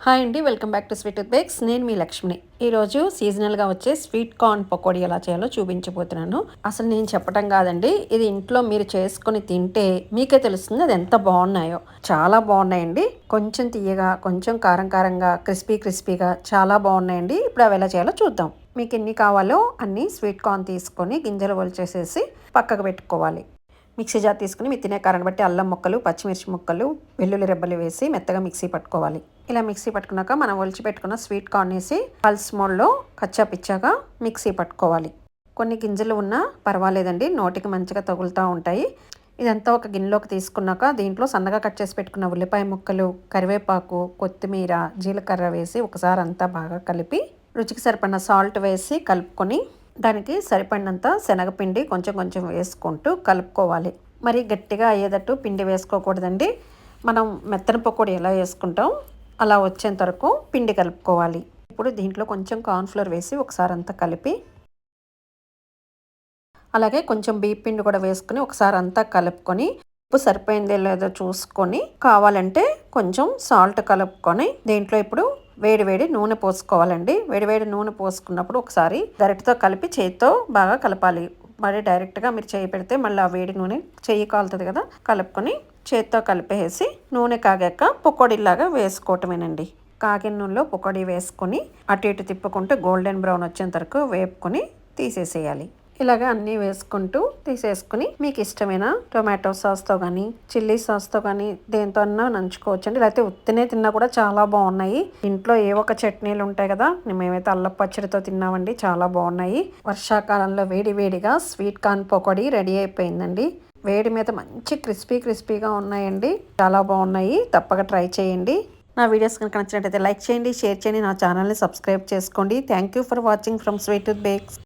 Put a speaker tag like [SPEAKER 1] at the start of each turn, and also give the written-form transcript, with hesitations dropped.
[SPEAKER 1] Hi అండి, welcome back to sweet with bakes. నేను మీ లక్ష్మిని. ఈరోజు సీజనల్గా వచ్చే స్వీట్ కార్న్ పకోడీ ఎలా చేయాలో చూపించబోతున్నాను. అసలు నేను చెప్పడం కాదండి, ఇది ఇంట్లో మీరు చేసుకొని తింటే మీకే తెలుస్తుంది అది ఎంత బాగున్నాయో. చాలా బాగున్నాయండి. కొంచెం తీయగా, కొంచెం కారం కారంగా, క్రిస్పీగా చాలా బాగున్నాయండి. ఇప్పుడు అవి ఎలా చేయాలో చూద్దాం. మీకు ఎన్ని కావాలో అన్ని స్వీట్ కార్న్ తీసుకొని గింజలు ఒలిచేసేసి పక్కకు పెట్టుకోవాలి. మిక్సీ జార్ తీసుకుని మీ తినే కారాన్ని బట్టి అల్లం ముక్కలు, పచ్చిమిర్చి ముక్కలు, వెల్లుల్లి రెబ్బలు వేసి మెత్తగా మిక్సీ పట్టుకోవాలి. ఇలా మిక్సీ పట్టుకున్నాక మనం ఒలిచి పెట్టుకున్న స్వీట్ కార్న్ వేసి పల్స్ మోడ్లో కచ్చా పిచ్చాగా మిక్సీ పట్టుకోవాలి. కొన్ని గింజలు ఉన్నా పర్వాలేదండి, నోటికి మంచిగా తగులుతూ ఉంటాయి. ఇదంతా ఒక గిన్నెలోకి తీసుకున్నాక దీంట్లో సన్నగా కట్ చేసి పెట్టుకున్న ఉల్లిపాయ ముక్కలు, కరివేపాకు, కొత్తిమీర, జీలకర్ర వేసి ఒకసారి అంతా బాగా కలిపి రుచికి సరిపడిన సాల్ట్ వేసి కలుపుకొని దానికి సరిపడినంత శనగపిండి కొంచెం కొంచెం వేసుకుంటూ కలుపుకోవాలి. మరి గట్టిగా అయ్యేటట్టు పిండి వేసుకోకూడదండి. మనం మెత్తని పకోడీ ఎలా వేసుకుంటాం అలా వచ్చేంత వరకు పిండి కలుపుకోవాలి. ఇప్పుడు దీంట్లో కొంచెం కార్న్ఫ్లోర్ వేసి ఒకసారి అంతా కలిపి అలాగే కొంచెం బియ్యం పిండి కూడా వేసుకుని ఒకసారి అంతా కలుపుకొని ఉప్పు సరిపోయిందో లేదో చూసుకొని కావాలంటే కొంచెం సాల్ట్ కలుపుకొని దీంట్లో ఇప్పుడు వేడి నూనె పోసుకోవాలండి. వేడి నూనె పోసుకున్నప్పుడు ఒకసారి గరిటెతో కలిపి చేతితో బాగా కలపాలి. మరి డైరెక్ట్గా మీరు చేయి పెడితే మళ్ళీ ఆ వేడి నూనె చెయ్యి కాలుతుంది కదా, కలుపుకొని చేతితో కలిపేసి నూనె కాగాక పకోడీలాగా వేసుకోవటమేనండి. కాగిన నూనెలో పకోడీ వేసుకొని అటు ఇటు తిప్పుకుంటూ గోల్డెన్ బ్రౌన్ వచ్చేంత వరకు వేపుకొని తీసేసేయాలి. ఇలాగ అన్నీ వేసుకుంటూ తీసేసుకుని మీకు ఇష్టమైన టొమాటో సాస్తో కానీ చిల్లీ సాస్తో కానీ దేంతో అన్నా నంచుకోవచ్చండి. లేకపోతే ఉత్తినే తిన్నా కూడా చాలా బాగున్నాయి. ఇంట్లో ఏ ఒక చట్నీలు ఉంటాయి కదా, మేమైతే అల్లం పచ్చడితో తిన్నామండి, చాలా బాగున్నాయి. వర్షాకాలంలో వేడిగా స్వీట్ కార్న్ పకోడీ రెడీ అయిపోయిందండి. వేడి మీద మంచి క్రిస్పీగా ఉన్నాయండి, చాలా బాగున్నాయి. తప్పక ట్రై చేయండి. నా వీడియోస్ కనుక నచ్చినట్టయితే లైక్ చేయండి, షేర్ చేయండి, నా ఛానల్ని సబ్స్క్రైబ్ చేసుకోండి. Thank you for watching from sweet with bakes.